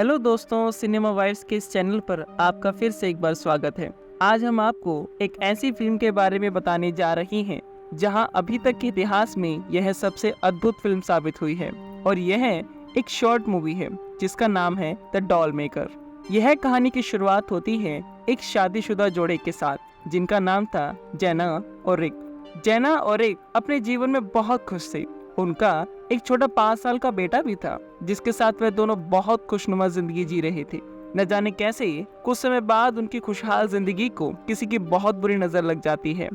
Hello दोस्तों, cinema vibes के इस चैनल पर आपका फिर से एक बार स्वागत है। आज हम आपको एक ऐसी फिल्म के बारे में बताने जा रही हैं जहां अभी तक के इतिहास में यह सबसे अद्भुत फिल्म साबित हुई है और यह एक शॉर्ट मूवी है जिसका नाम है द डॉल मेकर। यह कहानी की शुरुआत होती है एक शादीशुदा जोड़े के साथ जिनका नाम था जेना और रिक। जेना और रिक अपने जीवन में बहुत खुश थे। उनका एक छोटा 5 साल का बेटा भी था जिसके साथ वह दोनों बहुत खुशनुमा जिंदगी जी रहे थे। न जाने कैसे कुछ समय बाद उनकी खुशहाल जिंदगी को किसी की बहुत बुरी नजर लग जाती है।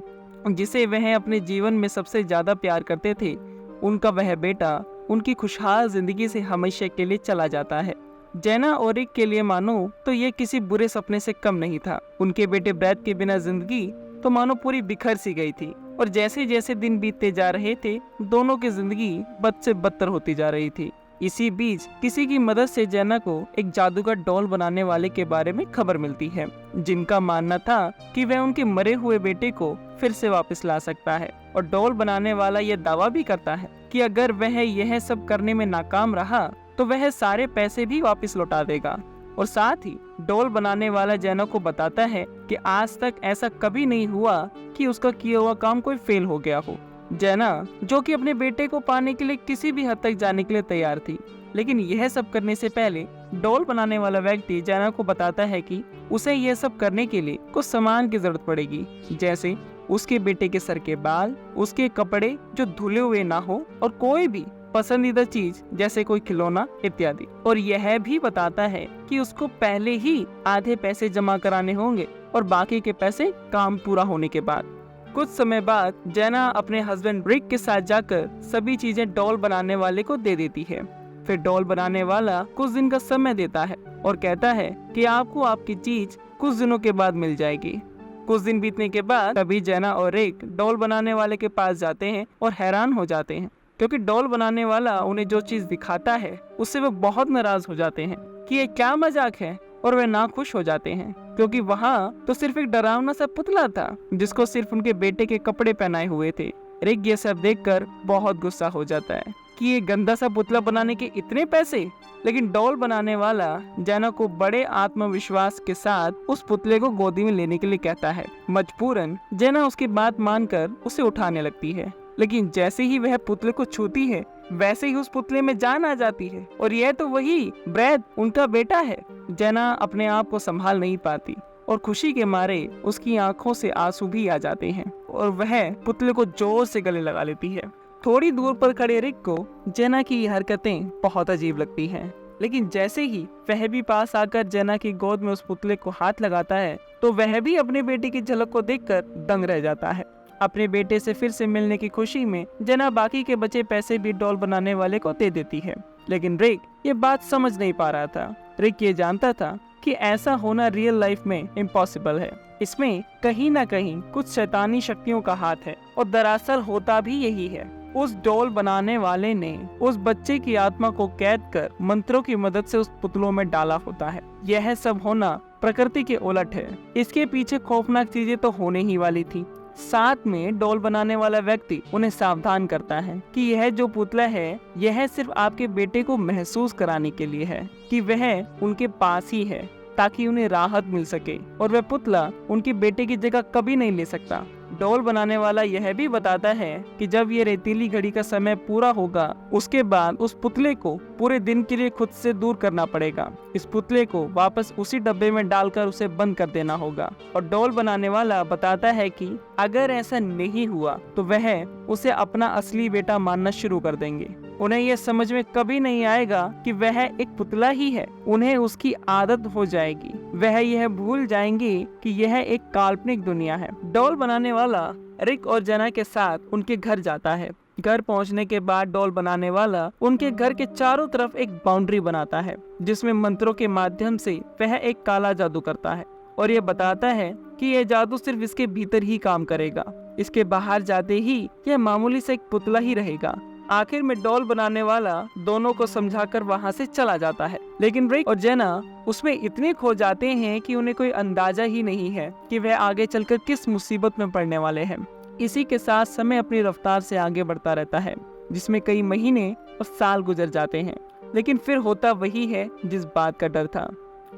जिसे वह अपने जीवन में सबसे ज्यादा प्यार करते थे, उनका वह बेटा उनकी खुशहाल जिंदगी से हमेशा के लिए चला जाता है। जेना और रिक के लिए मानो तो ये किसी बुरे सपने से कम नहीं था। उनके बेटे ब्रैड के बिना जिंदगी तो मानो पूरी बिखर सी गई थी और जैसे जैसे दिन बीतते जा रहे थे दोनों की जिंदगी बद से बदतर होती जा रही थी। इसी बीच किसी की मदद से जेना को एक जादूगर डॉल बनाने वाले के बारे में खबर मिलती है जिनका मानना था कि वह उनके मरे हुए बेटे को फिर से वापस ला सकता है। और डॉल बनाने वाला यह दावा भी करता है कि अगर वह यह सब करने में नाकाम रहा तो वह सारे पैसे भी वापस लौटा देगा। और साथ ही डॉल बनाने वाला जेना को बताता है कि आज तक ऐसा कभी नहीं हुआ कि उसका किया हुआ काम कोई फेल हो गया हो। जेना जो कि अपने बेटे को पाने के लिए किसी भी हद तक जाने के लिए तैयार थी, लेकिन यह सब करने से पहले डॉल बनाने वाला व्यक्ति जेना को बताता है कि उसे यह सब करने के लिए कुछ सामान की जरूरत पड़ेगी, जैसे उसके बेटे के सर के बाल, उसके कपड़े जो धुले हुए ना हो और कोई भी पसंदीदा चीज जैसे कोई खिलौना इत्यादि। और यह भी बताता है कि उसको पहले ही आधे पैसे जमा कराने होंगे और बाकी के पैसे काम पूरा होने के बाद। कुछ समय बाद जेना अपने हस्बैंड रिक के साथ जाकर सभी चीजें डॉल बनाने वाले को दे देती है। फिर डॉल बनाने वाला कुछ दिन का समय देता है और कहता है कि आपको आपकी चीज कुछ दिनों के बाद मिल जाएगी। कुछ दिन बीतने के बाद तभी जेना और रिक डॉल बनाने वाले के पास जाते हैं और हैरान हो जाते हैं क्योंकि डॉल बनाने वाला उन्हें जो चीज दिखाता है उससे वो बहुत नाराज हो जाते हैं कि ये क्या मजाक है, और वे नाखुश हो जाते हैं क्योंकि वहाँ तो सिर्फ एक डरावना सा पुतला था जिसको सिर्फ उनके बेटे के कपड़े पहनाए हुए थे। रिक ये सब देखकर बहुत गुस्सा हो जाता है कि ये गंदा सा पुतला बनाने के इतने पैसे। लेकिन डॉल बनाने वाला जेना को बड़े आत्मविश्वास के साथ उस पुतले को गोदी में लेने के लिए कहता है। मजबूरन जेना उसकी बात मानकर उसे उठाने लगती है, लेकिन जैसे ही वह पुतले को छूती है वैसे ही उस पुतले में जान आ जाती है और यह तो वही ब्रैड उनका बेटा है। जेना अपने आप को संभाल नहीं पाती और खुशी के मारे उसकी आंखों से आंसू भी आ जाते हैं और वह पुतले को जोर से गले लगा लेती है। थोड़ी दूर पर खड़े रिक को जेना की ये हरकतें बहुत अजीब लगती हैं, लेकिन जैसे ही वह भी पास आकर जेना की गोद में उस पुतले को हाथ लगाता है तो वह भी अपने बेटे की झलक को देखकर दंग रह जाता है। अपने बेटे से फिर से मिलने की खुशी में जेना बाकी के बचे पैसे भी डॉल बनाने वाले को दे देती है, लेकिन रिक ये बात समझ नहीं पा रहा था। रिक ये जानता था कि ऐसा होना रियल लाइफ में इम्पॉसिबल है। इसमें कहीं ना कहीं कुछ शैतानी शक्तियों का हाथ है और दरअसल होता भी यही है। उस डॉल बनाने वाले ने उस बच्चे की आत्मा को कैद कर मंत्रों की मदद से उस पुतलों में डाला होता है। यह सब होना प्रकृति के उलट है। इसके पीछे खौफनाक चीजें तो होने ही वाली थी। साथ में डॉल बनाने वाला व्यक्ति उन्हें सावधान करता है कि यह जो पुतला है यह सिर्फ आपके बेटे को महसूस कराने के लिए है कि वह उनके पास ही है, ताकि उन्हें राहत मिल सके और वह पुतला उनके बेटे की जगह कभी नहीं ले सकता। डॉल बनाने वाला यह भी बताता है कि जब ये रेतीली घड़ी का समय पूरा होगा उसके बाद उस पुतले को पूरे दिन के लिए खुद से दूर करना पड़ेगा। इस पुतले को वापस उसी डब्बे में डालकर उसे बंद कर देना होगा। और डॉल बनाने वाला बताता है कि अगर ऐसा नहीं हुआ तो वह उसे अपना असली बेटा मानना शुरू कर देंगे। उन्हें यह समझ में कभी नहीं आएगा कि वह एक पुतला ही है। उन्हें उसकी आदत हो जाएगी, वह यह भूल जाएंगे कि यह एक काल्पनिक दुनिया है। डॉल बनाने वाला रिक और जेना के साथ उनके घर जाता है। घर पहुंचने के बाद डॉल बनाने वाला उनके घर के चारों तरफ एक बाउंड्री बनाता है जिसमें मंत्रों के माध्यम से वह एक काला जादू करता है और ये बताता है कि यह जादू सिर्फ इसके भीतर ही काम करेगा। इसके बाहर जाते ही यह मामूली से एक पुतला ही रहेगा। आखिर में डॉल बनाने वाला दोनों को समझाकर वहां से चला जाता है, लेकिन रिक और जेना उसमें इतने खो जाते हैं कि उन्हें कोई अंदाजा ही नहीं है कि वह आगे चलकर किस मुसीबत में पड़ने वाले हैं। इसी के साथ समय अपनी रफ्तार से आगे बढ़ता रहता है जिसमें कई महीने और साल गुजर जाते हैं लेकिन फिर होता वही है जिस बात का डर था।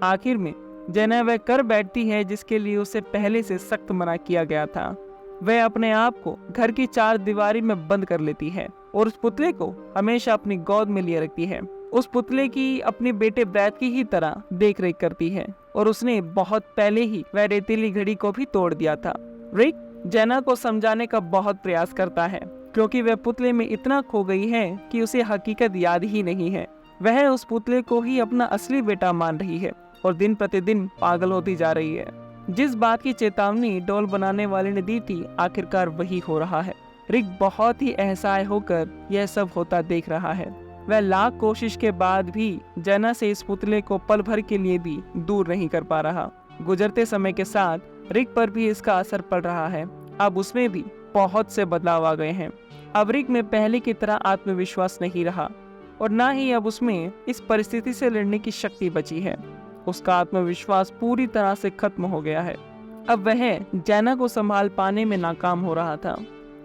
आखिर में जेना वह कर बैठती है जिसके लिए उसे पहले से सख्त मना किया गया था। वह अपने आप को घर की चार दीवारी में बंद कर लेती है और उस पुतले को हमेशा अपनी गोद में लिए रखती है। उस पुतले की अपने बेटे ब्रैड की ही तरह देख रेख करती है और उसने बहुत पहले ही वह रेतीली घड़ी को भी तोड़ दिया था। रिक जेना को समझाने का बहुत प्रयास करता है क्योंकि वह पुतले में इतना खो गई है कि उसे हकीकत याद ही नहीं है। वह उस पुतले को ही अपना असली बेटा मान रही है और दिन प्रतिदिन पागल होती जा रही है। जिस बात की चेतावनी डॉल बनाने वाले ने दी थी आखिरकार वही हो रहा है। रिक बहुत ही असहाय होकर यह सब होता देख रहा है। वह लाख कोशिश के बाद भी जेना से इस पुतले को पल भर के लिए भी दूर नहीं कर पा रहा। गुजरते समय के साथ रिक पर भी इसका असर पड़ रहा है। अब उसमें भी बहुत से बदलाव आ गए हैं। अब रिक में पहले की तरह आत्मविश्वास नहीं रहा और ना ही अब उसमें इस परिस्थिति से लड़ने की शक्ति बची है। उसका आत्मविश्वास पूरी तरह से खत्म हो गया है। अब वह जेना को संभाल पाने में नाकाम हो रहा था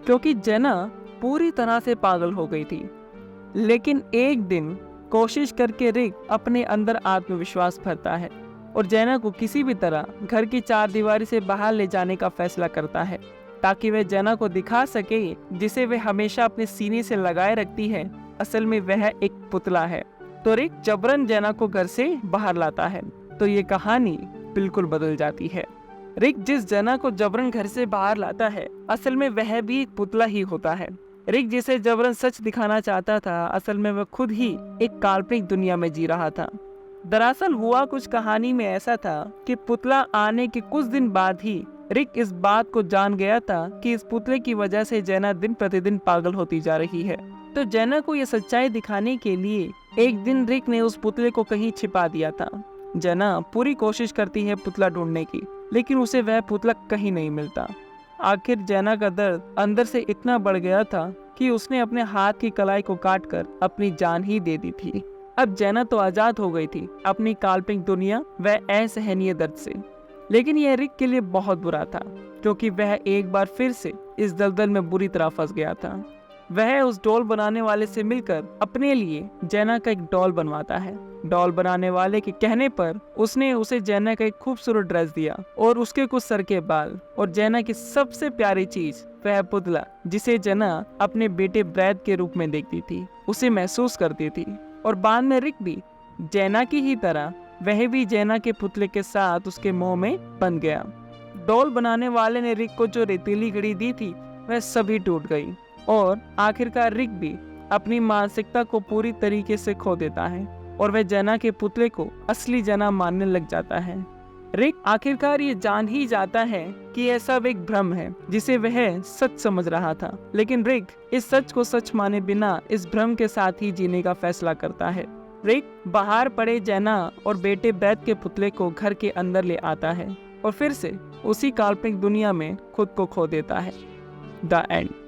क्योंकि जेना पूरी तरह से पागल हो गई थी। लेकिन एक दिन कोशिश करके रिक अपने अंदर आत्मविश्वास भरता है और जेना को किसी भी तरह घर की चार दीवारी से बाहर ले जाने का फैसला करता है ताकि वह जेना को दिखा सके जिसे वह हमेशा अपने सीने से लगाए रखती है असल में वह एक पुतला है। तो रिक जबरन जेना को घर से बाहर लाता है तो ये कहानी बिल्कुल बदल जाती है। रिक जिस जेना को जबरन घर से बाहर लाता है असल में वह भी एक पुतला ही होता है। रिक जिसे जबरन सच दिखाना चाहता था असल में वह खुद ही एक काल्पनिक दुनिया में जी रहा था। दरअसल हुआ कुछ कहानी में ऐसा था कि पुतला आने के कुछ दिन बाद ही रिक इस बात को जान गया था कि इस पुतले की वजह से जेना दिन प्रतिदिन पागल होती जा रही है। तो जेना को यह सच्चाई दिखाने के लिए एक दिन रिक ने उस पुतले को कहीं छिपा दिया था। जेना पूरी कोशिश करती है पुतला ढूंढने की लेकिन उसे वह पुतला कहीं नहीं मिलता। आखिर जेना का दर्द अंदर से इतना बढ़ गया था कि उसने अपने हाथ की कलाई को काटकर अपनी जान ही दे दी थी। अब जेना तो आजाद हो गई थी अपनी काल्पनिक दुनिया व असहनीय दर्द से। लेकिन यह रिक के लिए बहुत बुरा था क्योंकि वह एक बार फिर से इस दलदल में बुरी तरह फंस गया था। वह उस डॉल बनाने वाले से मिलकर अपने लिए जेना का एक डॉल बनवाता है। डॉल बनाने वाले के कहने पर उसने उसे जेना का एक खूबसूरत ड्रेस दिया और उसके कुछ सर के बाल और जेना की सबसे प्यारी चीज वह पुतला जिसे जेना अपने बेटे ब्रैड के रूप में देखती थी उसे महसूस करती थी। और बाद में रिक भी जेना की ही तरह वह भी जेना के पुतले के साथ उसके मोह में बन गया। डॉल बनाने वाले ने रिक को जो रेतीली घड़ी दी थी वह सभी टूट गई और आखिरकार रिक भी अपनी मानसिकता को पूरी तरीके से खो देता है और वह जेना के पुतले को असली जेना मानने लग जाता है। रिक आखिरकार ये जान ही जाता है कि यह सब एक भ्रम है जिसे वह सच समझ रहा था। लेकिन रिक इस सच को सच माने बिना इस भ्रम के साथ ही जीने का फैसला करता है। रिक बाहर पड़े जेना और बेटे ब्रैड के पुतले को घर के अंदर ले आता है और फिर से उसी काल्पनिक दुनिया में खुद को खो देता है। The end.